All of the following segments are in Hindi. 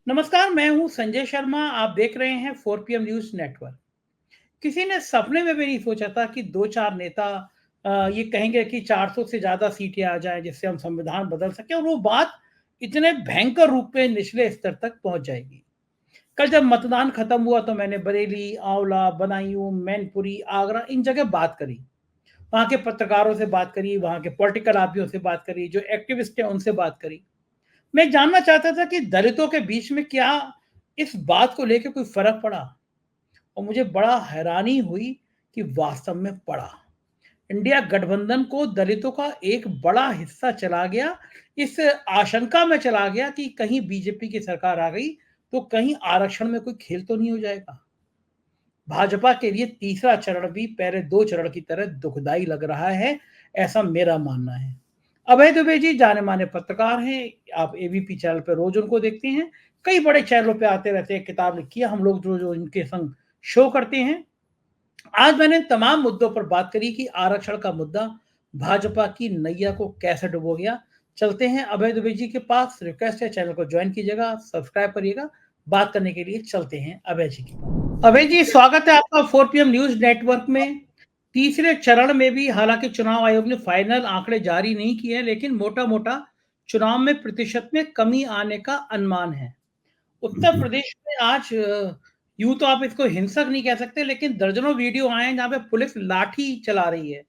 नमस्कार, मैं हूं संजय शर्मा। आप देख रहे हैं 4 PM न्यूज नेटवर्क। किसी ने सपने में भी नहीं सोचा था कि दो चार नेता ये कहेंगे कि 400 से ज्यादा सीटें आ जाएं जिससे हम संविधान बदल सकें, और वो बात इतने भयंकर रूप में निचले स्तर तक पहुंच जाएगी। कल जब मतदान खत्म हुआ तो मैंने बरेली, आंवला, बदायूं, मैनपुरी, आगरा इन जगह बात करी। वहां के पत्रकारों से बात करी, वहां के पॉलिटिकल आदमियों से बात करी, जो एक्टिविस्ट हैं उनसे बात करी। मैं जानना चाहता था कि दलितों के बीच में क्या इस बात को लेकर कोई फर्क पड़ा, और मुझे बड़ा हैरानी हुई कि वास्तव में पड़ा। इंडिया गठबंधन को दलितों का एक बड़ा हिस्सा चला गया, इस आशंका में चला गया कि कहीं बीजेपी की सरकार आ गई तो कहीं आरक्षण में कोई खेल तो नहीं हो जाएगा। भाजपा के लिए तीसरा चरण भी पहले दो चरण की तरह दुखदाई लग रहा है, ऐसा मेरा मानना है। अभय दुबे जी जाने माने पत्रकार हैं। आप एबीपी चैनल पर रोज उनको देखते हैं, कई बड़े चैनलों पे आते रहते हैं, किताब लिखी है, हम लोग जो इनके संग शो करते हैं। आज मैंने तमाम मुद्दों पर बात करी कि आरक्षण का मुद्दा भाजपा की नैया को कैसे डुबो गया। चलते हैं अभय दुबे जी के पास। रिक्वेस्ट है, चैनल को ज्वाइन कीजिएगा, सब्सक्राइब करिएगा। बात करने के लिए चलते हैं अभय जी के पास। अभय जी, स्वागत है आपका 4 PM न्यूज नेटवर्क में। तीसरे चरण में भी हालांकि चुनाव आयोग ने फाइनल आंकड़े जारी नहीं किए हैं, लेकिन मोटा मोटा चुनाव में प्रतिशत में कमी आने का अनुमान है। उत्तर प्रदेश में आज यूं तो आप इसको हिंसक नहीं कह सकते, लेकिन दर्जनों वीडियो आए हैं जहां पे पुलिस लाठी चला रही है।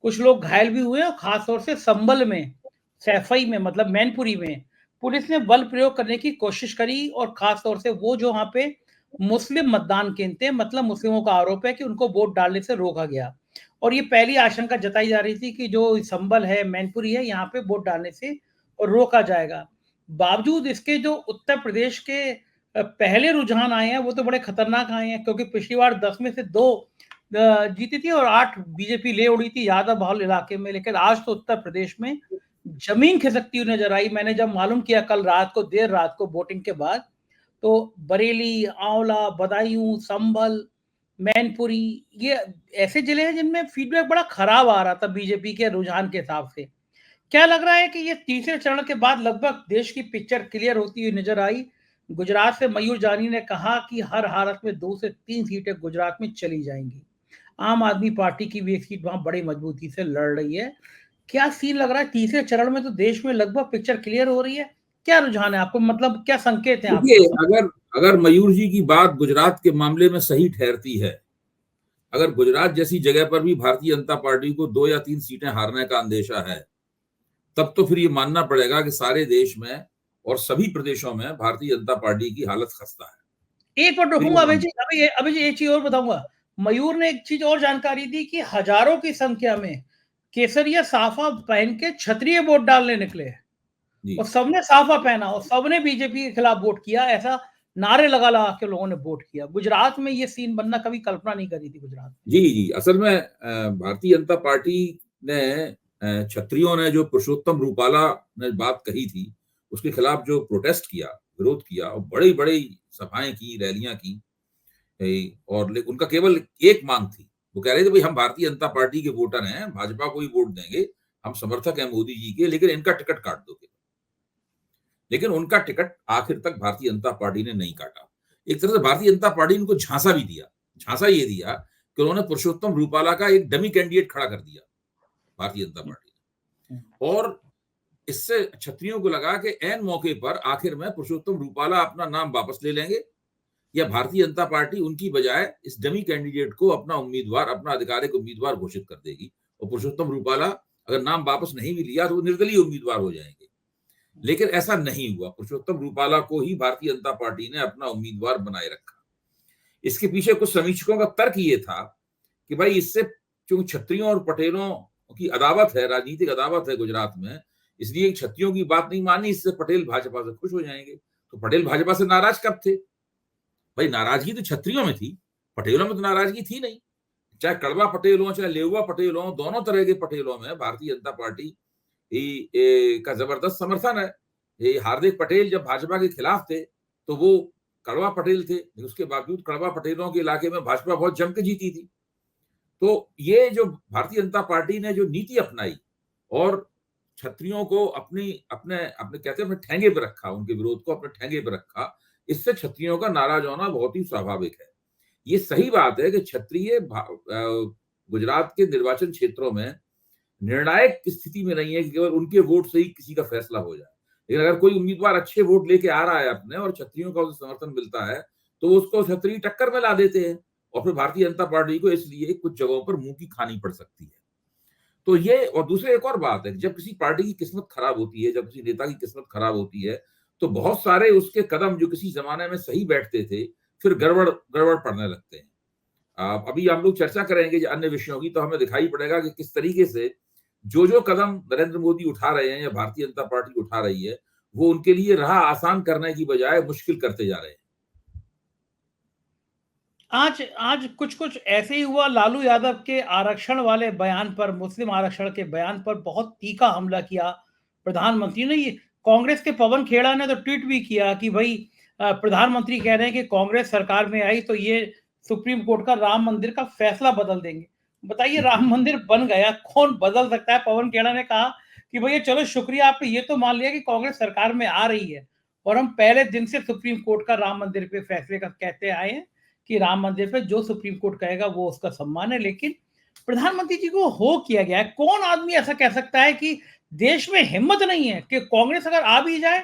कुछ लोग घायल भी हुए, और खासतौर से संभल में, सैफई में, मतलब मैनपुरी में पुलिस ने बल प्रयोग करने की कोशिश करी, और खासतौर से वो जो वहां पे मुस्लिम मतदान केंद्र थे, मतलब मुस्लिमों का आरोप है कि उनको वोट डालने से रोका गया। और ये पहली आशंका जताई जा रही थी कि जो संभल है, मैनपुरी है, यहाँ पे वोट डालने से रोका जाएगा। बावजूद इसके जो उत्तर प्रदेश के पहले रुझान आए हैं वो तो बड़े खतरनाक आए हैं, क्योंकि पिछली बार 10 में से 2 जीती थी और 8 बीजेपी ले उड़ी थी यादव बहुल इलाके में। लेकिन आज तो उत्तर प्रदेश में जमीन खिसकती हुई नजर आई। मैंने जब मालूम किया कल रात को, देर रात को वोटिंग के बाद, तो बरेली, आंवला, बदायूं, संभल, मैनपुरी, ये ऐसे जिले हैं जिनमें फीडबैक बड़ा खराब आ रहा था बीजेपी के रुझान के हिसाब से। क्या लग रहा है कि ये तीसरे चरण के बाद लगभग देश की पिक्चर क्लियर होती हुई नजर आई? गुजरात से मयूर जानी ने कहा कि हर हालत में 2 से 3 सीटें गुजरात में चली जाएंगी। आम आदमी पार्टी की भी एक सीट वहां बड़ी मजबूती से लड़ रही है। क्या सीन लग रहा है तीसरे चरण में? तो देश में लगभग पिक्चर क्लियर हो रही है। क्या रुझान है आपको, मतलब क्या संकेत है देखिए, आपके? अगर अगर मयूर जी की बात गुजरात के मामले में सही ठहरती है, अगर गुजरात जैसी जगह पर भी भारतीय जनता पार्टी को 2 या 3 सीटें हारने का अंदेशा है, तब तो फिर ये मानना पड़ेगा कि सारे देश में और सभी प्रदेशों में भारतीय जनता पार्टी की हालत खस्ता है। एक मिनट फिर ये रुकूंगा अभय मान जी, अभी जी एक चीज और बताऊंगा। मयूर ने एक चीज और जानकारी दी कि हजारों की संख्या में केसरिया साफा पहन के क्षत्रिय वोट डालने निकले, जी और सबने साफा पहना और सबने बीजेपी के खिलाफ वोट किया। ऐसा नारे लगा लगा के लोगों ने वोट किया। गुजरात में ये सीन बनना कभी कल्पना नहीं करी थी गुजरात में। जी जी असल में भारतीय जनता पार्टी ने क्षत्रियों ने जो पुरुषोत्तम रूपाला ने बात कही थी, उसके खिलाफ जो प्रोटेस्ट किया, विरोध किया और बड़ी बड़ी सभाएं की, रैलियां की, और उनका केवल एक मांग थी। वो कह रहे थे भाई हम भारतीय जनता पार्टी के वोटर हैं, भाजपा को ही वोट देंगे, हम समर्थक हैं मोदी जी के, लेकिन इनका टिकट काट दो। लेकिन उनका टिकट आखिर तक भारतीय जनता पार्टी ने नहीं काटा। एक तरह से भारतीय जनता पार्टी ने उनको झांसा भी दिया। झांसा ये दिया कि उन्होंने पुरुषोत्तम रूपाला का एक डमी कैंडिडेट खड़ा कर दिया भारतीय जनता पार्टी ने, और इससे क्षत्रियों को लगा कि एन मौके पर आखिर में पुरुषोत्तम रूपाला अपना नाम वापस ले लेंगे, या भारतीय जनता पार्टी उनकी बजाय इस डमी कैंडिडेट को अपना उम्मीदवार, अपना आधिकारिक उम्मीदवार घोषित कर देगी, और पुरुषोत्तम रूपाला अगर नाम वापस नहीं भी लिया तो वो निर्दलीय उम्मीदवार हो जाएंगे। लेकिन ऐसा नहीं हुआ। पुरुषोत्तम रूपाला को ही भारतीय जनता पार्टी ने अपना उम्मीदवार बनाए रखा। इसके पीछे कुछ समीक्षकों का तर्क ये था कि भाई इससे क्योंकि क्षत्रियों और पटेलों की अदावत है, राजनीतिक अदावत है गुजरात में, इसलिए क्षत्रियों की बात नहीं मानी, इससे पटेल भाजपा से खुश हो जाएंगे। तो पटेल भाजपा से नाराज कब थे? भाई नाराजगी तो क्षत्रियों में थी, पटेलों में तो नाराजगी थी नहीं। चाहे कड़वा पटेल हो, चाहे लेउआ पटेल हो, दोनों तरह के पटेलों में भारतीय जनता पार्टी का जबरदस्त समर्थन है। ये हार्दिक पटेल जब भाजपा के खिलाफ थे तो वो कड़वा पटेल थे, लेकिन उसके बावजूद कड़वा पटेलों के इलाके में भाजपा बहुत जम के जीती थी। तो ये जो भारतीय जनता पार्टी ने जो नीति अपनाई और क्षत्रियों को अपनी अपने अपने कहते हैं अपने ठेंगे पे रखा, उनके विरोध को अपने ठेंगे पे रखा, इससे क्षत्रियों का नाराज होना बहुत ही स्वाभाविक है। ये सही बात है कि क्षत्रिय गुजरात के निर्वाचन क्षेत्रों में निर्णायक स्थिति में नहीं है कि केवल उनके वोट से ही किसी का फैसला हो जाए। लेकिन अगर कोई उम्मीदवार अच्छे वोट लेके आ रहा है अपने और क्षत्रियों का उसे समर्थन मिलता है तो उसको क्षत्रिय टक्कर में ला देते हैं और फिर भारतीय जनता पार्टी को इसलिए कुछ जगहों पर मुंह की खानी पड़ सकती है। तो ये, और दूसरी एक और बात है, जब किसी पार्टी की किस्मत खराब होती है, जब किसी नेता की किस्मत खराब होती है, तो बहुत सारे उसके कदम जो किसी जमाने में सही बैठते थे फिर गड़बड़ गड़बड़ पड़ने लगते हैं। अभी हम लोग चर्चा करेंगे अन्य विषयों की, तो हमें दिखाई पड़ेगा कि किस तरीके से जो कदम नरेंद्र मोदी उठा रहे हैं या भारतीय जनता पार्टी उठा रही है, वो उनके लिए राह आसान करने की बजाय मुश्किल करते जा रहे हैं। आज आज कुछ ऐसे ही हुआ। लालू यादव के आरक्षण वाले बयान पर, मुस्लिम आरक्षण के बयान पर बहुत तीखा हमला किया प्रधानमंत्री ने। ये कांग्रेस के पवन खेड़ा ने तो ट्वीट भी किया कि भाई प्रधानमंत्री कह रहे हैं कि कांग्रेस सरकार में आई तो ये सुप्रीम कोर्ट का राम मंदिर का फैसला बदल देंगे। बताइए, राम मंदिर बन गया, कौन बदल सकता है? पवन खेड़ा ने कहा कि भैया चलो शुक्रिया, आपने ये तो मान लिया कि कांग्रेस सरकार में आ रही है, और हम पहले दिन से सुप्रीम कोर्ट का राम मंदिर पे फैसले का कहते आए हैं कि राम मंदिर पे जो सुप्रीम कोर्ट कहेगा वो उसका सम्मान है। लेकिन प्रधानमंत्री जी को हो किया गया है। कौन आदमी ऐसा कह सकता है कि देश में हिम्मत नहीं है कि कांग्रेस अगर आ भी जाए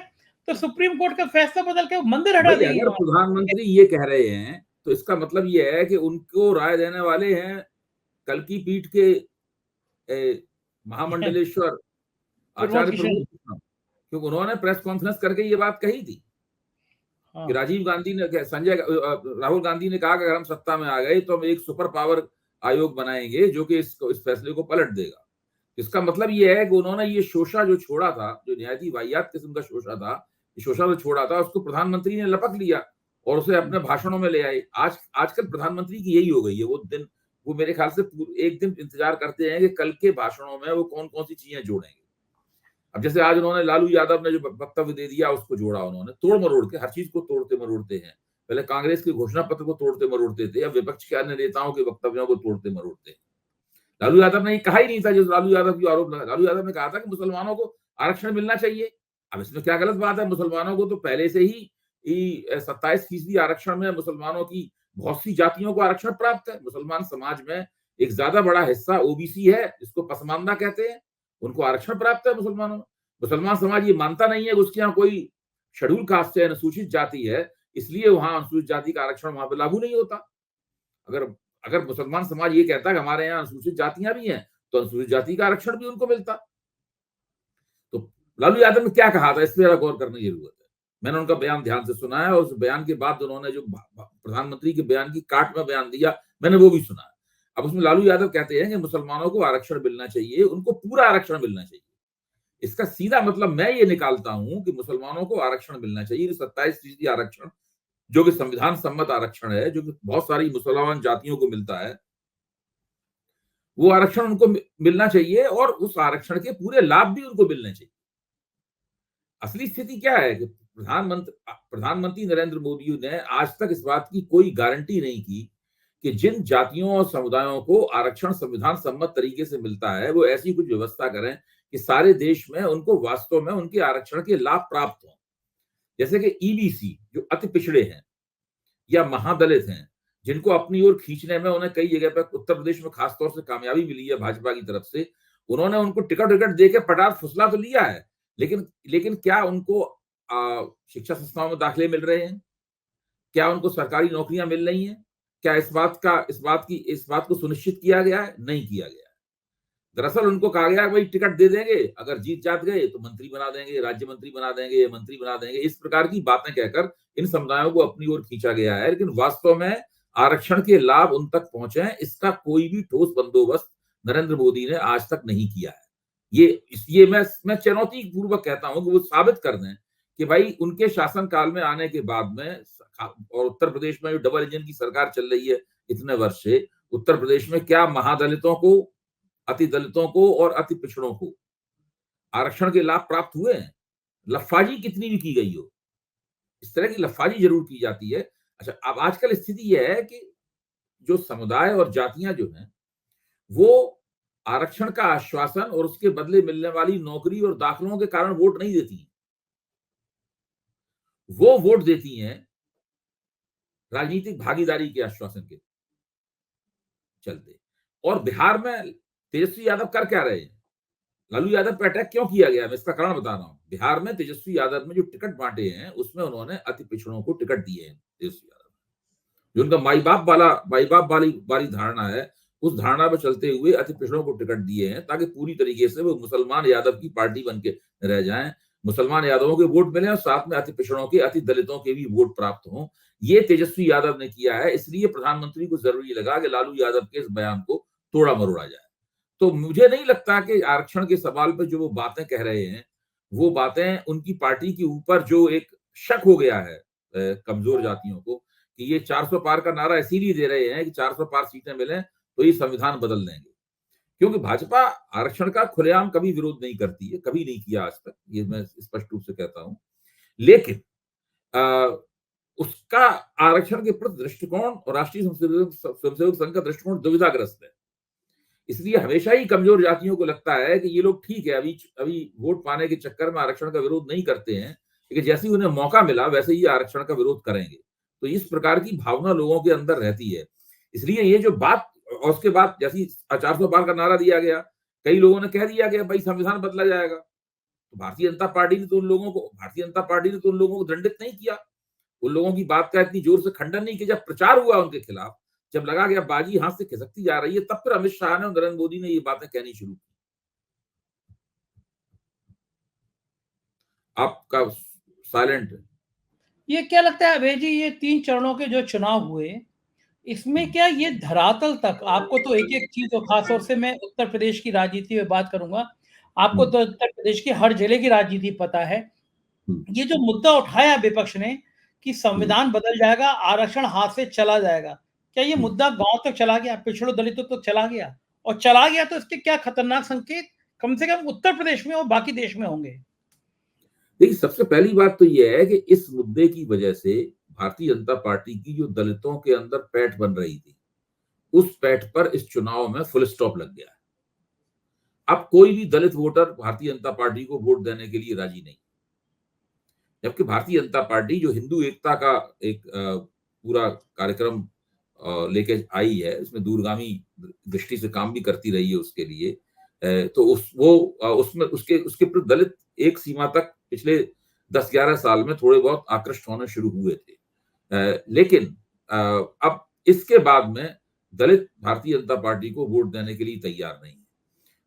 तो सुप्रीम कोर्ट का फैसला बदल के मंदिर हटा भाई देगी अगर वहां। प्रधानमंत्री ये कह रहे हैं तो इसका मतलब ये है कि उनको राय देने वाले हैं कल की पीठ के महामंडलेश्वर प्रमोद आचार्य किशन। प्रमोद कृष्ण, क्योंकि उन्होंने प्रेस कॉन्फ्रेंस करके ये बात कही थी कि हाँ। राजीव गांधी ने, राहुल गांधी ने कहा कि अगर हम सत्ता में आ गए तो हम एक सुपर पावर आयोग बनाएंगे जो कि इस फैसले को पलट देगा। इसका मतलब ये है कि उन्होंने ये शोषा जो छोड़ा था, जो निहायत ही वाहियात किस्म का शोषा था, शोषा जो छोड़ा था, उसको प्रधानमंत्री ने लपक लिया और उसे अपने भाषणों में ले आए। आजकल प्रधानमंत्री की यही हो गई है। वो दिन, वो मेरे ख्याल से एक दिन इंतजार करते हैं कि कल के भाषणों में वो कौन कौन सी चीजें जोड़ेंगे। अब जैसे आज उन्होंने लालू यादव ने जो वक्तव्य दे दिया उसको जोड़ा, उन्होंने तोड़ मरोड़ के, हर चीज को तोड़ते मरोड़ते हैं। पहले कांग्रेस के घोषणा पत्र को तोड़ते मरोड़ते थे, अब विपक्ष के अन्य नेताओं के वक्तव्यों को तोड़ते मरोड़ते हैं। लालू यादव ने ये कहा ही नहीं था जो लालू यादव की आरोप लगा। लालू यादव ने कहा था कि मुसलमानों को आरक्षण मिलना चाहिए। अब इसमें क्या गलत बात है? मुसलमानों को तो पहले से ही 27% आरक्षण में मुसलमानों की बहुत सी जातियों को आरक्षण प्राप्त है। मुसलमान समाज में एक ज्यादा बड़ा हिस्सा ओबीसी है, जिसको पसमानदा कहते हैं, उनको आरक्षण प्राप्त है मुसलमानों में। मुसलमान समाज ये मानता नहीं है कि उसके यहाँ कोई शेड्यूल कास्ट है, अनुसूचित जाति है, इसलिए वहां अनुसूचित जाति का आरक्षण वहां पर लागू नहीं होता। अगर अगर मुसलमान समाज ये कहता है कि हमारे यहाँ अनुसूचित जातियां भी हैं, तो अनुसूचित जाति का आरक्षण भी उनको मिलता। तो लालू यादव ने क्या कहा था, इस पर गौर करने की जरूरत है। मैंने उनका बयान ध्यान से सुना है और उस बयान के बाद उन्होंने जो प्रधानमंत्री के बयान की काट में बयान दिया, मैंने वो भी सुना है। अब उसमें लालू यादव कहते हैं कि मुसलमानों को आरक्षण मिलना चाहिए, उनको पूरा आरक्षण मिलना चाहिए। इसका सीधा मतलब मैं ये निकालता हूं कि मुसलमानों को आरक्षण मिलना चाहिए। 27% आरक्षण जो कि संविधान सम्मत आरक्षण है, जो कि बहुत सारी मुसलमान जातियों को मिलता है, वो आरक्षण उनको मिलना चाहिए और उस आरक्षण के पूरे लाभ भी उनको मिलने चाहिए। असली स्थिति क्या है कि प्रधानमंत्री नरेंद्र मोदी ने आज तक इस बात की कोई गारंटी नहीं की कि जिन जातियों और समुदायों को आरक्षण संविधान सम्मत तरीके से मिलता है, वो ऐसी कुछ व्यवस्था करें कि सारे देश में उनको वास्तव में उनके आरक्षण के लाभ प्राप्त हों। जैसे कि ईबीसी जो अति पिछड़े हैं या महादलित हैं, जिनको अपनी ओर खींचने में उन्हें कई जगह पर उत्तर प्रदेश में खासतौर से कामयाबी मिली है भाजपा की तरफ से। उन्होंने उनको टिकट विकट देकर पटार फुसला तो लिया है, लेकिन क्या उनको शिक्षा संस्थाओं में दाखिले मिल रहे हैं? क्या उनको सरकारी नौकरियां मिल रही हैं? क्या इस बात को सुनिश्चित किया गया है? नहीं किया गया है। दरअसल उनको कहा गया भाई टिकट दे देंगे, अगर जीत जात गए तो मंत्री बना देंगे, राज्य मंत्री बना देंगे, मंत्री बना देंगे। इस प्रकार की बातें कहकर इन समुदायों को अपनी ओर खींचा गया है, लेकिन वास्तव में आरक्षण के लाभ उन तक पहुंचे इसका कोई भी ठोस बंदोबस्त नरेंद्र मोदी ने आज तक नहीं किया है। ये मैं चुनौती पूर्वक कहता हूं कि वो साबित कर दें कि भाई उनके शासनकाल में आने के बाद में, और उत्तर प्रदेश में जो डबल इंजन की सरकार चल रही है इतने वर्ष से, उत्तर प्रदेश में क्या महादलितों को, अति दलितों को और अति पिछड़ों को आरक्षण के लाभ प्राप्त हुए हैं? लफाजी कितनी भी की गई हो, इस तरह की लफाजी जरूर की जाती है। अच्छा, अब आजकल स्थिति यह है कि जो समुदाय और जातियां जो हैं, वो आरक्षण का आश्वासन और उसके बदले मिलने वाली नौकरी और दाखिलों के कारण वोट नहीं देती। वो वोट देती हैं राजनीतिक भागीदारी के आश्वासन के चलते। और बिहार में तेजस्वी यादव कर क्या रहे हैं? लालू यादव पे अटैक क्यों किया गया? मैं इसका कारण बता रहा हूं। बिहार में तेजस्वी यादव ने जो टिकट बांटे हैं उसमें उन्होंने अति पिछड़ों को टिकट दिए हैं। तेजस्वी यादव जो उनका माई बाप वाली वाली धारणा है, उस धारणा पर चलते हुए अति पिछड़ों को टिकट दिए हैं ताकि पूरी तरीके से वो मुसलमान यादव की पार्टी बन के रह जाएं, मुसलमान यादवों के वोट मिले और साथ में अति पिछड़ों के, अति दलितों के भी वोट प्राप्त हों। ये तेजस्वी यादव ने किया है। इसलिए प्रधानमंत्री को जरूरी लगा कि लालू यादव के इस बयान को तोड़ा मरोड़ा जाए। तो मुझे नहीं लगता कि आरक्षण के सवाल पर जो वो बातें कह रहे हैं, वो बातें उनकी पार्टी के ऊपर जो एक शक हो गया है कमजोर जातियों को कि ये 400 पार का नारा इसीलिए दे रहे हैं कि 400 पार सीटें मिलें तो ये संविधान बदल देंगे। क्योंकि भाजपा आरक्षण का खुलेआम कभी विरोध नहीं करती है, कभी नहीं किया आज तक, ये मैं स्पष्ट रूप से कहता हूं। लेकिन उसका आरक्षण के प्रति दृष्टिकोण और राष्ट्रीय स्वयंसेवक संघ का दृष्टिकोण दुविधाग्रस्त है। इसलिए हमेशा ही कमजोर जातियों को लगता है कि ये लोग ठीक है, अभी अभी वोट पाने के चक्कर में आरक्षण का विरोध नहीं करते हैं, लेकिन जैसे ही उन्हें मौका मिला वैसे ही आरक्षण का विरोध करेंगे। तो इस प्रकार की भावना लोगों के अंदर रहती है। इसलिए ये जो बात, और उसके बाद जैसे 400 पार का नारा दिया गया, कई लोगों ने कह दिया कि भाई संविधान बदला जाएगा। तो भारतीय जनता पार्टी ने तो उन लोगों को दंडित नहीं किया, उन लोगों की बात का इतनी जोर से खंडन नहीं किया। जब प्रचार हुआ उनके खिलाफ, जब लगा कि बाजी हाथ से खिसकती जा रही है, तब फिर अमित शाह ने और नरेंद्र मोदी ने ये बातें कहनी शुरू की। आपका साइलेंट है। ये क्या लगता है अभय जी, ये 3 चरणों के जो चुनाव हुए, इसमें क्या ये धरातल तक आपको तो एक-एक चीज़, और खास तौर से मैं उत्तर प्रदेश की राजनीति में बात करूँगा, आपको तो उत्तर प्रदेश की हर जिले की राजनीति पता है। ये जो मुद्दा उठाया विपक्ष ने कि संविधान बदल जाएगा, आरक्षण हाथ से चला जाएगा, क्या ये मुद्दा गाँव तक चला गया, पिछड़ों दलितों तक चला गया? और चला गया तो इसके क्या खतरनाक संकेत कम से कम उत्तर प्रदेश में और बाकी देश में होंगे? देखिए, सबसे पहली बात तो यह है कि इस मुद्दे की वजह से भारतीय जनता पार्टी की जो दलितों के अंदर पैठ बन रही थी, उस पैठ पर इस चुनाव में फुल स्टॉप लग गया है। अब कोई भी दलित वोटर भारतीय जनता पार्टी को वोट देने के लिए राजी नहीं। जबकि भारतीय जनता पार्टी जो हिंदू एकता का एक पूरा कार्यक्रम लेके आई है, उसमें दूरगामी दृष्टि से काम भी करती रही है उसके लिए, तो उसमें उसके उसके प्रति दलित एक सीमा तक पिछले 10-11 साल में थोड़े बहुत आकृष्ट होने शुरू हुए थे। लेकिन अब इसके बाद में दलित भारतीय जनता पार्टी को वोट देने के लिए तैयार नहीं है।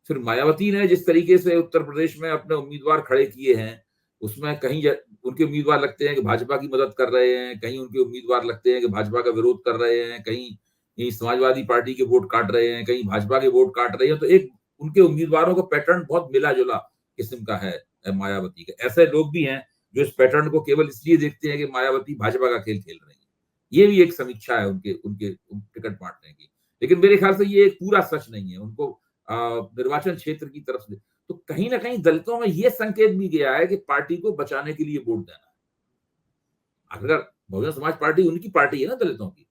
फिर मायावती ने जिस तरीके से उत्तर प्रदेश में अपने उम्मीदवार खड़े किए हैं, उसमें कहीं उनके उम्मीदवार लगते हैं कि भाजपा की मदद कर रहे हैं, कहीं उनके उम्मीदवार लगते हैं कि भाजपा का विरोध कर रहे हैं, कहीं समाजवादी पार्टी के वोट काट रहे हैं, कहीं भाजपा के वोट काट रहे हैं। तो एक उनके उम्मीदवारों का पैटर्न बहुत मिला-जुला किस्म का है मायावती का। ऐसे लोग भी हैं जो इस पैटर्न को केवल इसलिए देखते हैं कि मायावती भाजपा का खेल खेल रही है। ये भी एक समीक्षा है उनके उनके टिकट बांटने की। लेकिन मेरे ख्याल से ये एक पूरा सच नहीं है। उनको निर्वाचन क्षेत्र की तरफ से तो कहीं ना कहीं दलितों में यह संकेत भी गया है कि पार्टी को बचाने के लिए वोट देना है। अगर बहुजन समाज पार्टी उनकी पार्टी है ना दलितों की,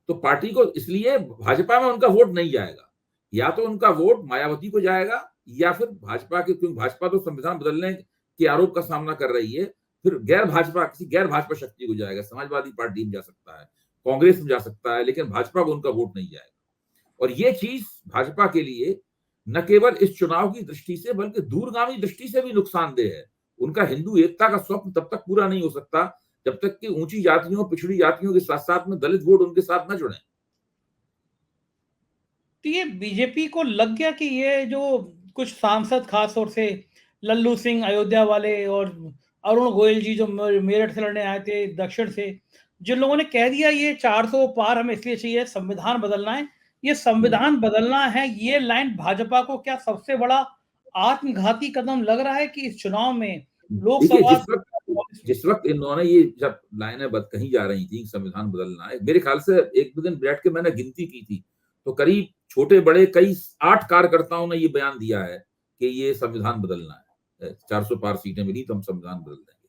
तो पार्टी को इसलिए भाजपा में उनका वोट नहीं जाएगा, या तो उनका वोट मायावती को जाएगा या फिर भाजपा के, क्योंकि भाजपा तो संविधान बदलने के आरोप का सामना कर रही है, फिर किसी गैर भाजपा शक्ति को जाएगा। समाजवादी पार्टी में जा सकता है, कांग्रेस में जा सकता है, लेकिन भाजपा को उनका वोट नहीं जाएगा। और ये चीज भाजपा के लिए न केवल इस चुनाव की दृष्टि से बल्कि दूरगामी दृष्टि से भी नुकसानदेह है। उनका हिंदू एकता का स्वप्न तब तक पूरा नहीं हो सकता जब तक कि ऊंची जातियों, पिछड़ी जातियों के साथ साथ में दलित वोट उनके साथ न जुड़े। तो ये बीजेपी को लग गया कि ये जो कुछ सांसद, खास तौर से लल्लू सिंह अयोध्या वाले और अरुण गोयल जी जो मेरठ से लड़ने आए थे दक्षिण से, जिन लोगों ने कह दिया ये 400 पार हमें इसलिए चाहिए, संविधान बदलना है, ये संविधान बदलना है, ये लाइन भाजपा को क्या सबसे बड़ा आत्मघाती कदम लग रहा है कि इस चुनाव में लोकसभा? जिस वक्त इन्होंने ये जब लाइनें कही जा रही थी संविधान बदलना है, मेरे ख्याल से एक दो दिन बैठ के मैंने गिनती की थी, तो करीब छोटे बड़े कई 8 कार्यकर्ताओं ने ये बयान दिया है कि ये संविधान बदलना है, 400 पार सीटें मिली तो हम संविधान बदल देंगे।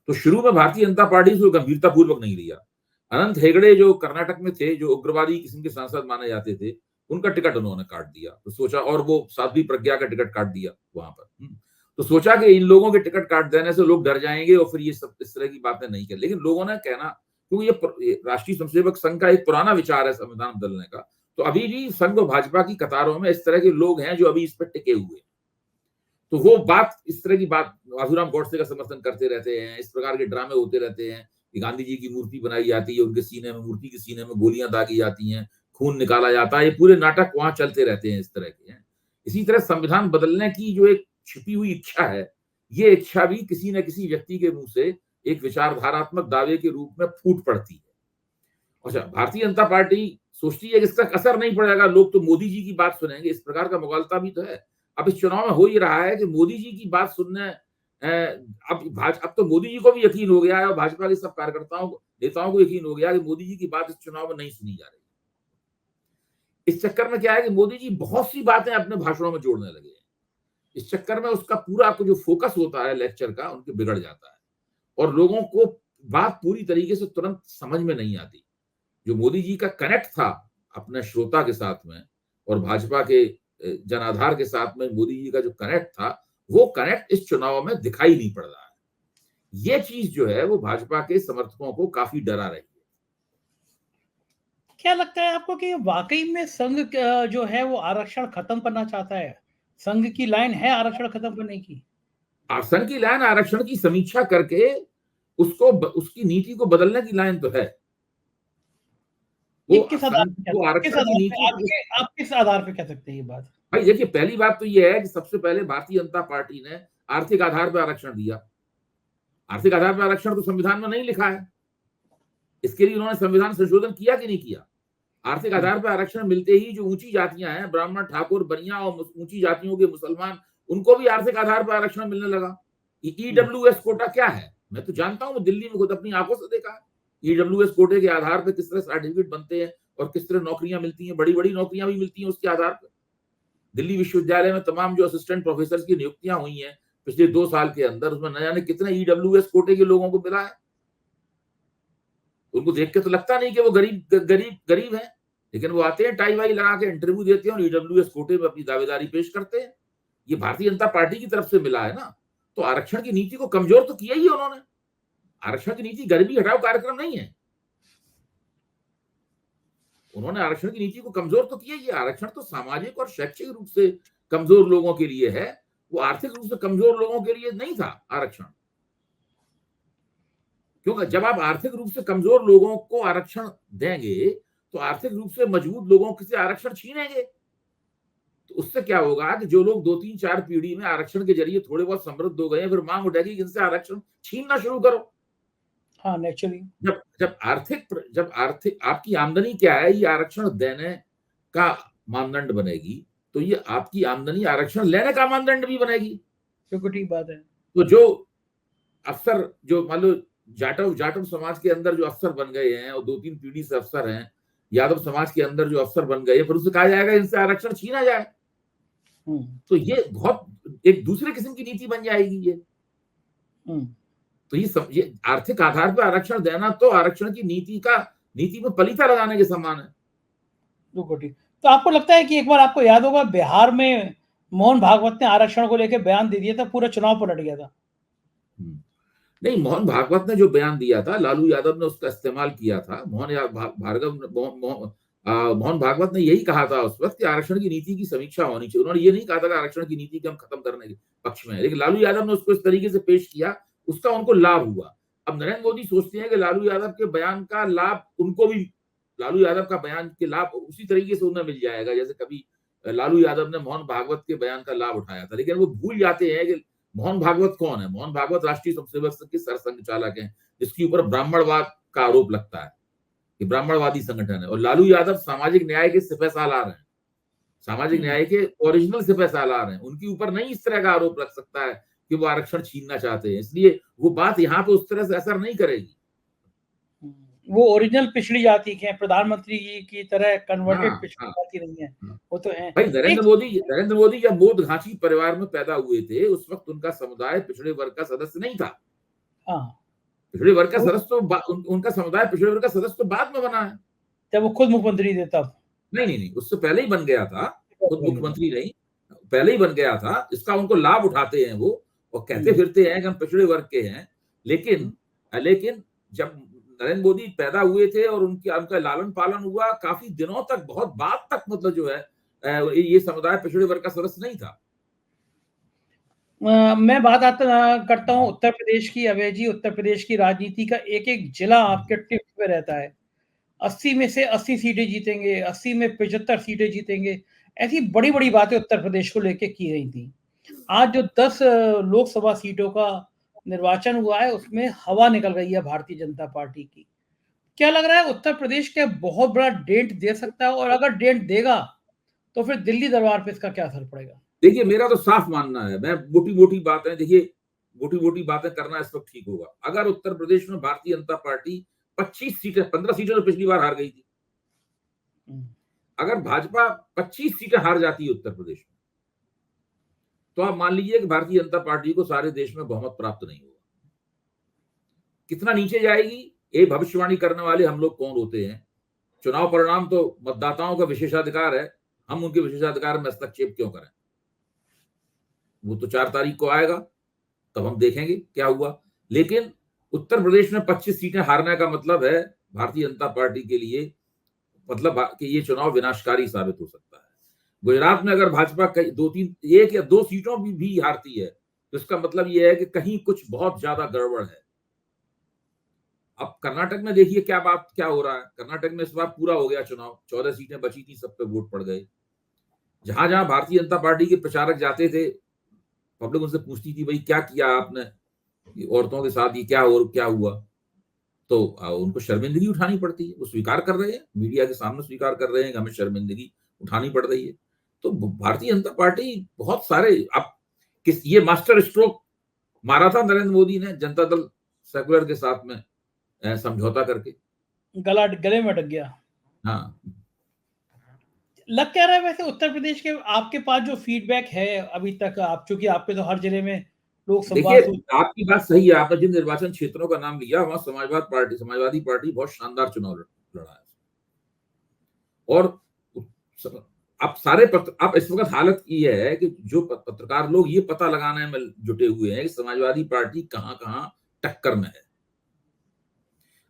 तो शुरू में भारतीय जनता पार्टी से गंभीरता पूर्वक नहीं लिया। अनंत हेगड़े जो कर्नाटक में थे, जो उग्रवादी किस्म के सांसद माने जाते थे, उनका टिकट उन्होंने काट दिया। तो सोचा, और वो साध्वी प्रज्ञा का टिकट काट दिया वहां पर। तो सोचा कि इन लोगों के टिकट काट देने से लोग डर जाएंगे और फिर ये सब इस तरह की बातें नहीं कर। लेकिन लोगों ने कहना क्योंकि ये राष्ट्रीय स्वयंसेवक संघ का एक पुराना विचार है संविधान बदलने का। तो अभी भी संघ और भाजपा की कतारों में इस तरह के लोग हैं जो अभी इस पर टिके हुए हैं। तो वो बात, इस तरह की बात आशुराम गॉडसे का समर्थन करते रहते हैं, इस प्रकार के ड्रामे होते रहते हैं कि गांधी जी की मूर्ति बनाई जाती है, उनके सीने में, मूर्ति के सीने में गोलियां दागी जाती हैं, खून निकाला जाता है, ये पूरे नाटक वहां चलते रहते हैं, इस तरह के हैं। इसी तरह संविधान बदलने की जो एक छिपी हुई इच्छा है, ये इच्छा भी किसी न किसी व्यक्ति के मुंह से एक विचारधारात्मक दावे के रूप में फूट पड़ती है। अच्छा, भारतीय जनता पार्टी सोचती है कि इसका असर नहीं पड़ेगा, लोग तो मोदी जी की बात सुनेंगे, इस प्रकार का मुगालता भी तो है। अब इस चुनाव में हो ही रहा है कि मोदी जी की बात सुनने अब तो मोदी जी को भी यकीन हो गया है और भाजपा के सब कार्यकर्ताओं को, नेताओं को यकीन हो गया कि मोदी जी की बात इस चुनाव में नहीं सुनी जा रही। इस चक्कर में क्या है कि मोदी जी बहुत सी बातें अपने भाषणों में जोड़ने लगे हैं। इस चक्कर में उसका पूरा जो फोकस होता है लेक्चर का, उनके बिगड़ जाता है और लोगों को बात पूरी तरीके से तुरंत समझ में नहीं आती। जो मोदी जी का कनेक्ट था अपने श्रोता के साथ में और भाजपा के जनाधार के साथ में, मोदी जी का जो कनेक्ट था, वो कनेक्ट इस चुनाव में दिखाई नहीं पड़ रहा है। ये चीज जो है वो भाजपा के समर्थकों को काफी डरा रही है। क्या लगता है आपको कि वाकई में संघ जो है वो आरक्षण खत्म करना चाहता है? संघ की लाइन है आरक्षण खत्म करने की? संघ की लाइन आरक्षण की समीक्षा करके उसकी नीति को बदलने की लाइन तो है। ये वो किस आधार पे वो आरक्षण की नीति आप किस आधार पे कह सकते हैं ये बात? भाई देखिए, पहली बात तो ये है कि सबसे पहले भारतीय जनता पार्टी ने आर्थिक आधार पर आरक्षण दिया। आर्थिक आधार पर आरक्षण तो संविधान में नहीं लिखा है। इसके लिए उन्होंने संविधान संशोधन किया कि नहीं किया? आर्थिक आधार पर आरक्षण मिलते ही जो ऊंची जातियां हैं, ब्राह्मण, ठाकुर, बनिया और ऊंची जातियों के मुसलमान, उनको भी आर्थिक आधार पर आरक्षण मिलने लगा। ईडब्ल्यूएस कोटा क्या है? मैं तो जानता हूं, दिल्ली में खुद अपनी आंखों से देखा है। ईडब्ल्यूएस कोटे के आधार पर किस तरह सर्टिफिकेट बनते हैं और किस तरह नौकरियां मिलती हैं, बड़ी बड़ी नौकरियां भी मिलती हैं उसके आधार पर। दिल्ली विश्वविद्यालय में तमाम जो असिस्टेंट प्रोफेसर की नियुक्तियां हुई हैं पिछले 2 साल के अंदर, उसमें न जाने कितने ईडब्ल्यूएस कोटे के लोगों को मिला है। उनको देख के तो लगता नहीं कि वो गरीब है, लेकिन वो आते हैं टाई वाई लगा के, इंटरव्यू देते हैं और ईडब्ल्यूएस कोटे में अपनी दावेदारी पेश करते हैं। ये भारतीय जनता पार्टी की तरफ से मिला है ना। तो आरक्षण की नीति को कमजोर तो किया ही उन्होंने। आरक्षण की नीति गरीबी हटाओ कार्यक्रम नहीं है। उन्होंने आरक्षण की नीति को कमजोर तो किया ही। आरक्षण तो सामाजिक और शैक्षिक रूप से कमजोर लोगों के लिए है, वो आर्थिक रूप से कमजोर लोगों के लिए नहीं था आरक्षण। क्योंकि जब आप आर्थिक रूप से कमजोर लोगों को आरक्षण देंगे तो आर्थिक रूप से मजबूत लोगों से आरक्षण छीनेंगे। तो उससे क्या होगा कि जो लोग 2-3-4 पीढ़ी में आरक्षण के जरिए थोड़े बहुत समृद्ध हो गए, फिर मांग उठेगी कि इनसे आरक्षण छीनना शुरू करो। हाँ, नेचुरली। जब आर्थिक आपकी आमदनी क्या है, ये आरक्षण देने का मानदंड बनेगी, तो ये आपकी आमदनी आरक्षण लेने का मानदंड भी बनेगी। बिल्कुल ठीक बात है। तो जो अफसर, जो मान लो जाटव समाज के अंदर जो अफसर बन गए हैं और 2-3 पीढ़ी से अफसर हैं, यादव समाज के अंदर जो अफसर बन गए, फिर उसे कहा जाएगा इनसे आरक्षण छीना जाए। तो ये बहुत एक दूसरे किस्म की नीति बन जाएगी ये। तो ये आर्थिक आधार पर आरक्षण देना तो आरक्षण की नीति में पलीता लगाने के समान है। तो आपको लगता है कि एक बार आपको याद होगा बिहार में मोहन भागवत ने आरक्षण को लेकर बयान दे दिया था, पूरा चुनाव पलट गया था। नहीं, मोहन भागवत ने जो बयान दिया था, लालू यादव ने उसका इस्तेमाल किया था। मोहन भागवत ने यही कहा था उस वक्त कि आरक्षण की नीति की समीक्षा होनी चाहिए। उन्होंने ये नहीं कहा था कि आरक्षण की नीति को हम खत्म करने के पक्ष में है, लेकिन लालू यादव ने उसको इस तरीके से पेश किया, उसका उनको लाभ हुआ। अब नरेंद्र मोदी सोचते हैं कि लालू यादव के बयान का लाभ उनको भी, लालू यादव का बयान के लाभ उसी तरीके से उन्हें मिल जाएगा जैसे कभी लालू यादव ने मोहन भागवत के बयान का लाभ उठाया था। लेकिन वो भूल जाते हैं कि मोहन भागवत कौन है। मोहन भागवत राष्ट्रीय स्वयंसेवक संघ के सरसंघचालक हैं, जिसके ऊपर ब्राह्मणवाद का आरोप लगता है कि ब्राह्मणवादी संगठन है। और लालू यादव सामाजिक न्याय के सिपह सालार हैं, सामाजिक न्याय के ओरिजिनल सिपह सालार हैं। उनके ऊपर नहीं इस तरह का आरोप लग सकता है कि वो आरक्षण छीनना चाहते हैं। इसलिए वो बात यहाँ पे उस तरह से असर नहीं करेगी। वो ओरिजिनल पिछड़ी जाति के हैं, प्रधानमंत्री की तरह कन्वर्टेड पिछड़ी जाति नहीं है। वो तो है भाई। नरेंद्र मोदी जब मोदघाची परिवार में पैदा हुए थे, उस वक्त उनका समुदाय पिछड़े वर्ग का सदस्य नहीं था। पिछड़े वर्ग का सदस्य तो उनका समुदाय पिछड़े वर्ग का सदस्य तो बाद में बना है, जब वो खुद मुख्यमंत्री थे तब। नहीं, उससे पहले ही बन गया था। खुद मुख्यमंत्री नहीं, पहले ही बन गया था। इसका उनको लाभ उठाते हैं वो और कहते फिरते हैं कि हम पिछड़े वर्ग के हैं। लेकिन जब नरेंद्र मोदी पैदा हुए थे और उनका लालन पालन हुआ काफी दिनों तक, बहुत बाद तक, मतलब जो है ये समुदाय पिछड़े वर्ग का सदस्य नहीं था। मैं बात करता हूँ उत्तर प्रदेश की। अभय जी, उत्तर प्रदेश की राजनीति का एक-एक जिला आपके टिप्स पे रहता है। 80 में से 80 सीटें जीतेंगे, 80 में 75 सीटें जीतेंगे। ऐसी बड़ी-बड़ी बातें उत्तर प्रदेश को लेके की गई थी। आज जो 10 लोकसभा सीटों का निर्वाचन हुआ है, उसमें हवा निकल गई है भारतीय जनता पार्टी की। क्या लग रहा है उत्तर प्रदेश क्या बहुत बड़ा डेंट दे सकता है, और अगर डेंट देगा, तो फिर दिल्ली दरबार पे इसका क्या असर पड़ेगा? देखिए, मेरा तो साफ मानना है, मैं मोटी-मोटी बातें, देखिए मोटी-मोटी बातें करना इस वक्त ठीक होगा। अगर उत्तर प्रदेश में भारतीय जनता पार्टी 25 सीटें, 15 सीटें तो पिछली बार हार गई थी। अगर भाजपा 25 सीटें हार जाती है उत्तर प्रदेश में, तो आप मान लीजिए कि भारतीय जनता पार्टी को सारे देश में बहुमत प्राप्त नहीं होगा। कितना नीचे जाएगी, ये भविष्यवाणी करने वाले हम लोग कौन होते हैं? चुनाव परिणाम तो मतदाताओं का विशेषाधिकार है, हम उनके विशेषाधिकार में हस्तक्षेप क्यों करें? वो तो 4 तारीख को आएगा, तब हम देखेंगे क्या हुआ। लेकिन उत्तर प्रदेश में 25 सीटें हारने का मतलब है भारतीय जनता पार्टी के लिए, मतलब कि ये चुनाव विनाशकारी साबित हो सकता है। गुजरात में अगर भाजपा कई 2-3 1 या 2 सीटों भी हारती है, तो इसका मतलब ये है कि कहीं कुछ बहुत ज्यादा गड़बड़ है। अब कर्नाटक में देखिए क्या हो रहा है। कर्नाटक में इस बार पूरा हो गया चुनाव, 14 सीटें बची थी, सब पे वोट पड़ गए। जहां जहां भारतीय जनता पार्टी के प्रचारक जाते थे, पब्लिक उनसे पूछती थी, भाई क्या किया आपने औरतों के साथ, ये क्या हुआ? तो उनको शर्मिंदगी उठानी पड़ती है। वो स्वीकार कर रहे हैं, मीडिया के सामने स्वीकार कर रहे हैं कि हमें शर्मिंदगी उठानी पड़ रही है। तो भारतीय जनता पार्टी बहुत सारे, अब ये मास्टर स्ट्रोक मारा था नरेंद्र मोदी ने जनता दल सेकुलर के साथ में समझौता करके। गले में अटक गया। हाँ, लग क्या रहा है वैसे उत्तर प्रदेश के, आपके पास जो फीडबैक है अभी तक, आप चूंकि आपके तो हर जिले में लोग देखिए, संवाद आपकी बात सही है। आपने जिन निर्वाचन क्षेत्रों का नाम लिया, वहां समाजवादी पार्टी बहुत शानदार चुनाव लड़ा है। और अब इस वक्त हालत ये है कि जो पत्रकार लोग ये पता लगाने में जुटे हुए हैं कि समाजवादी पार्टी कहां कहां टक्कर में है।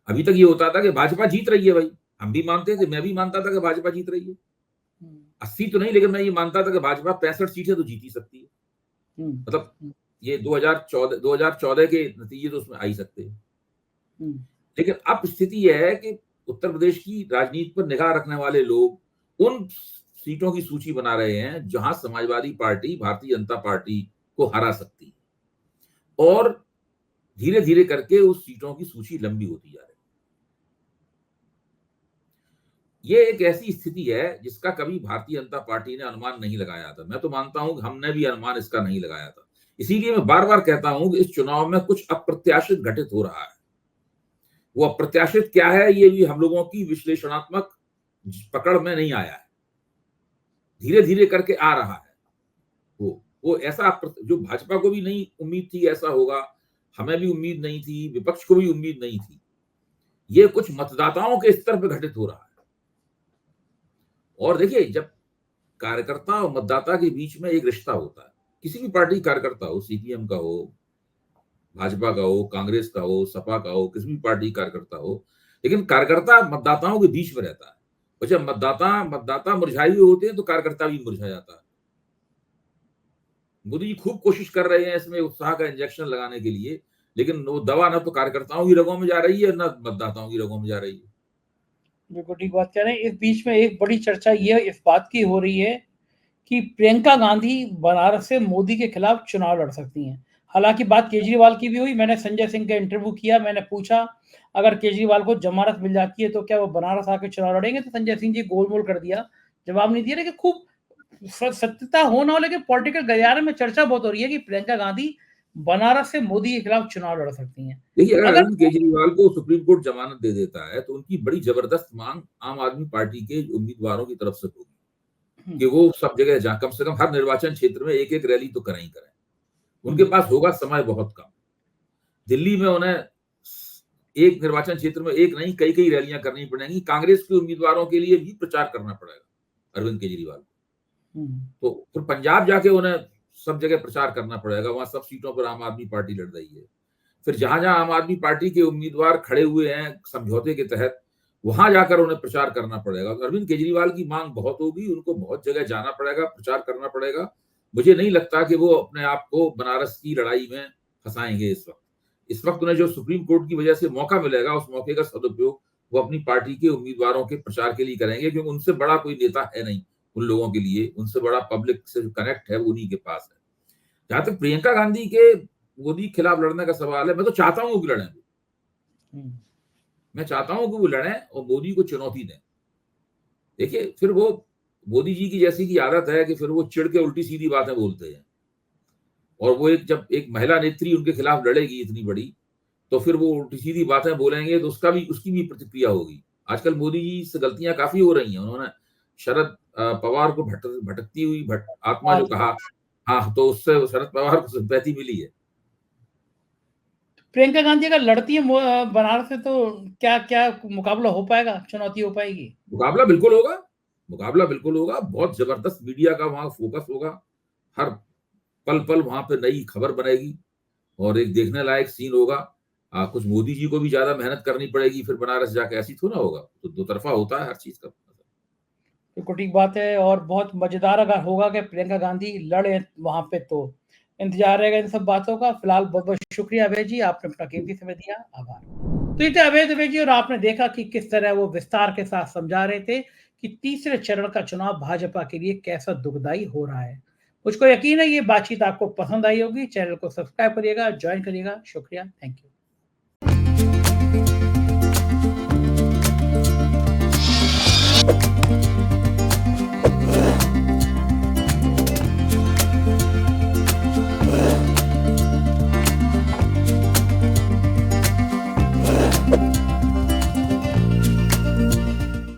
अभी तक ये होता था कि भाजपा जीत रही है, भाई हम भी मानते थे, मैं भी मानता था कि भाजपा जीत रही है। 80 तो नहीं, लेकिन मैं ये मानता था कि भाजपा 65 सीटें तो जीत ही सकती है। मतलब ये 2014 के नतीजे तो उसमें आ ही सकते हैं। लेकिन अब स्थिति यह है कि उत्तर प्रदेश की राजनीति पर निगाह रखने वाले लोग उन सीटों की सूची बना रहे हैं जहां समाजवादी पार्टी भारतीय जनता पार्टी को हरा सकती है, और धीरे धीरे करके उस सीटों की सूची लंबी होती जा रही है। ये एक ऐसी स्थिति है जिसका कभी भारतीय जनता पार्टी ने अनुमान नहीं लगाया था। मैं तो मानता हूं कि हमने भी अनुमान इसका नहीं लगाया था। इसीलिए मैं बार बार कहता हूं कि इस चुनाव में कुछ अप्रत्याशित घटित हो रहा है। वो अप्रत्याशित क्या है, ये भी हम लोगों की विश्लेषणात्मक पकड़ में नहीं आया है, धीरे धीरे करके आ रहा है। वो ऐसा जो भाजपा को भी नहीं उम्मीद थी ऐसा होगा, हमें भी उम्मीद नहीं थी, विपक्ष को भी उम्मीद नहीं थी। ये कुछ मतदाताओं के स्तर पर घटित हो रहा है। और देखिए, जब कार्यकर्ता और मतदाता के बीच में एक रिश्ता होता है, किसी भी पार्टी कार्यकर्ता हो, सीपीएम का हो, भाजपा का हो, कांग्रेस का हो, सपा का हो, किसी भी पार्टी कार्यकर्ता हो, लेकिन कार्यकर्ता मतदाताओं के बीच में रहता है। और जब मतदाता मुरझाए हुए होते हैं तो कार्यकर्ता भी मुरझा जाता है। मोदी जी खूब कोशिश कर रहे हैं इसमें उत्साह का इंजेक्शन लगाने के लिए, लेकिन वो दवा ना तो कार्यकर्ताओं की रगों में जा रही है, ना मतदाताओं की रगों में जा रही है। बिल्कुल ठीक बात कह रहे हैं। इस बीच में एक बड़ी चर्चा ये इस बात की हो रही है कि प्रियंका गांधी बनारस से मोदी के खिलाफ चुनाव लड़ सकती हैं। हालांकि बात केजरीवाल की भी हुई। मैंने संजय सिंह का इंटरव्यू किया, मैंने पूछा अगर केजरीवाल को जमानत मिल जाती है तो क्या वो बनारस आके चुनाव लड़ेंगे, तो संजय सिंह जी गोलमोल कर दिया, जवाब नहीं दिया। लेकिन खूब सत्यता हो ना हो, लेकिन पॉलिटिकल गलियारे में चर्चा बहुत हो रही है कि प्रियंका गांधी बनारस से मोदी के खिलाफ चुनाव लड़ सकती हैं। देखिए, अगर अगर अरविंद केजरीवाल को सुप्रीम कोर्ट जमानत दे देता है तो उनकी बड़ी जबरदस्त मांग आम आदमी पार्टी के उम्मीदवारों की तरफ से होगी कि वो सब जगह जहां कम से कम हर निर्वाचन क्षेत्र में एक एक रैली तो करें ही करें। उनके पास होगा समय बहुत कम। दिल्ली में उन्हें एक निर्वाचन क्षेत्र में एक नहीं, कई कई रैलियां करनी पड़ेंगी। कांग्रेस के उम्मीदवारों के लिए भी प्रचार करना पड़ेगा अरविंद केजरीवाल को। तो फिर पंजाब जाके उन्हें सब जगह प्रचार करना पड़ेगा, वहां सब सीटों पर आम आदमी पार्टी लड़ रही है। फिर जहां-जहां आम आदमी पार्टी के उम्मीदवार खड़े हुए हैं समझौते के तहत, वहां जाकर उन्हें प्रचार करना पड़ेगा। तो अरविंद केजरीवाल की मांग बहुत होगी, उनको बहुत जगह जाना पड़ेगा, प्रचार करना पड़ेगा। मुझे नहीं लगता कि वो अपने आप को बनारस की लड़ाई में फंसाएंगे इस वक्त। इस वक्त उन्हें जो सुप्रीम कोर्ट की वजह से मौका मिलेगा, उस मौके का सदुपयोग वो अपनी पार्टी के उम्मीदवारों के प्रचार के लिए करेंगे, क्योंकि उनसे बड़ा कोई नेता है नहीं उन लोगों के लिए, उनसे बड़ा पब्लिक से जो कनेक्ट है वो उन्हीं के पास है। जहां तक प्रियंका गांधी के मोदी के खिलाफ लड़ने का सवाल है, मैं तो चाहता हूं कि लड़ें। मैं चाहता हूं कि वो लड़ें और मोदी को चुनौती दें। देखिए, फिर वो मोदी जी की जैसी की आदत है कि फिर वो चिढ़ के उल्टी सीधी बातें बोलते हैं, और वो जब एक महिला नेत्री उनके खिलाफ लड़ेगी इतनी बड़ी, तो फिर वो उल्टी सीधी बातें बोलेंगे, तो उसकी भी प्रतिक्रिया होगी। आजकल मोदी जी से गलतियां काफी हो रही हैं। उन्होंने शरद पवार को भटकती हुई आत्मा जो कहा, हाँ, तो उससे शरद पवार को सिंपैथी मिली है। प्रियंका गांधी अगर लड़ती है बनारस से, तो क्या मुकाबला हो पाएगा, चुनौती हो पाएगी? मुकाबला बिल्कुल होगा, मुकाबला बिल्कुल होगा। बहुत जबरदस्त मीडिया का वहां फोकस होगा, हर पल पल वहां पे नई खबर बनेगी और एक देखने लायक सीन होगा। कुछ मोदी जी को भी ज्यादा मेहनत करनी पड़ेगी फिर बनारस जाके, ऐसी थोड़ा होगा। तो दो तरफा होता है हर चीज का। बिल्कुल ठीक बात है, और बहुत मजेदार अगर होगा कि प्रियंका गांधी लड़े वहां पे, तो इंतजार रहेगा इन सब बातों का। फिलहाल बहुत बहुत शुक्रिया अभय जी, आपने अपना कीमती समय दिया, आभार। तो ये थे अभय दुबे जी, और आपने देखा कि किस तरह वो विस्तार के साथ समझा रहे थे कि तीसरे चरण का चुनाव भाजपा के लिए कैसा दुखदाई हो रहा है। मुझको यकीन है ये बातचीत आपको पसंद आई होगी। चैनल को सब्सक्राइब करिएगा, ज्वाइन करिएगा। शुक्रिया, थैंक यू।